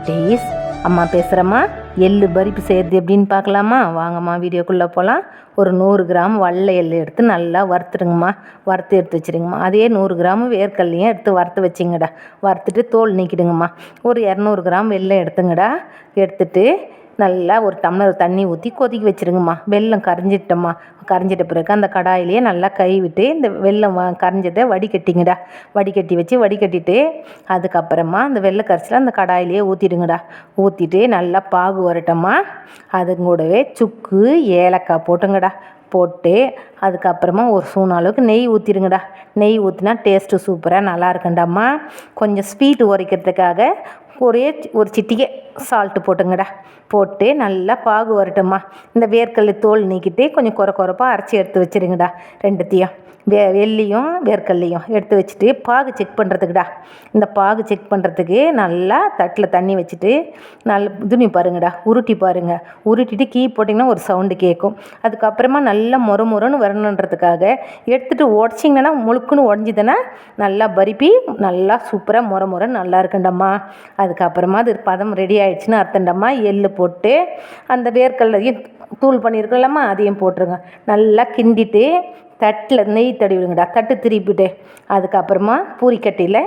குட்டீஸ், அம்மா பேசுகிறம்மா. எள்ளு பருப்பு செய்கிறது எப்படின்னு பார்க்கலாமா? வாங்கம்மா வீடியோக்குள்ளே போகலாம். ஒரு 100 கிராம் வெள்ளை எள்ளு எடுத்து நல்லா வறுத்துடுங்கம்மா. வறுத்து எடுத்து வச்சுருங்கம்மா. அதே 100 கிராம் வேர்க்கல்லையும் எடுத்து வறுத்து வச்சிங்கடா. வறுத்துட்டு தோல் நீக்கிடுங்கம்மா. ஒரு 200 கிராம் வெல்லம் எடுத்துங்கடா. எடுத்துட்டு நல்லா ஒரு டம்ளர் தண்ணி ஊற்றி கொதிக்க வச்சுருங்கம்மா. வெல்லம் கரைஞ்சிட்டம்மா. கரைஞ்சிட்ட பிறகு அந்த கடாயிலேயே நல்லா கை விட்டு இந்த வெல்லம் கரைஞ்சதை வடிகட்டிங்கடா. வடிகட்டி வச்சு வடிகட்டிட்டு அதுக்கப்புறமா அந்த வெள்ளை கரைசலை அந்த கடாயிலேயே ஊற்றிடுங்கடா. ஊற்றிட்டு நல்லா பாகு வரட்டம்மா. அது கூடவே சுக்கு ஏலக்காய் போட்டுங்கடா. போட்டு அதுக்கப்புறமா ஒரு ஸ்பூன் அளவுக்கு நெய் ஊற்றிடுங்கடா. நெய் ஊற்றினா டேஸ்ட்டு சூப்பராக நல்லா இருக்குண்டாம்மா. கொஞ்சம் ஸ்வீட்டு உரைக்கிறதுக்காக ஒரு சிட்டிகை சால்ட்டு போட்டுங்கடா. போட்டு நல்லா பாகு வரட்டும்மா. இந்த வேர்க்கடலை தோல் நீக்கிட்டு கொஞ்சம் குறைப்பாக அரைச்சி எடுத்து வச்சுருங்கடா. ரெண்டுத்தையும் வெள்ளியும் வேர்க்கடலையும் எடுத்து வச்சுட்டு பாகு செக் பண்ணுறதுக்குடா. இந்த பாகு செக் பண்ணுறதுக்கு நல்லா தட்டில் தண்ணி வச்சுட்டு நல்லா துணி பாருங்கடா. உருட்டி பாருங்கள். உருட்டிட்டு கீ போட்டிங்கன்னா ஒரு சவுண்டு கேட்கும். அதுக்கப்புறமா நல்லா மொறுன்னு வரணுன்றதுக்காக எடுத்துகிட்டு உடச்சிங்கன்னா முழுக்குன்னு உடஞ்சிதுன்னா நல்லா பருப்பி நல்லா சூப்பராக மொரன்னு நல்லா இருக்குண்டம்மா. அதுக்கப்புறமா அது பதம் ரெடி ஆகிடுச்சின்னு அர்த்தண்டம்மா. எள்ளு போட்டு அந்த வேர்க்கடலையும் தூள் பண்ணியிருக்கலாமா அதையும் போட்டுருங்க. நல்லா கிண்டிட்டு தட்டில் நெய் தடவிடுங்கடா. தட்டு திருப்பிட்டு அதுக்கப்புறமா பூரிக்கட்டியில்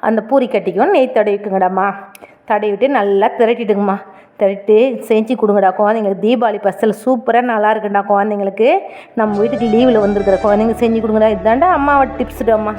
அந்த பூரிக்கட்டிக்கும் நெய் தடவிக்குங்கடாம்மா. தடவிட்டு நல்லா திரட்டிடுங்கம்மா. திரட்டி செஞ்சு கொடுங்கடா குழந்தைங்களுக்கு. தீபாவளி பஸ்ஸில் சூப்பராக நல்லா இருக்குண்டா குழந்தைங்களுக்கு. நம்ம வீட்டுக்கு லீவில் வந்துருக்கிற குழந்தைங்க செஞ்சு கொடுங்கடா. இதுதாண்டா அம்மாவோட டிப்ஸுடாம்மா.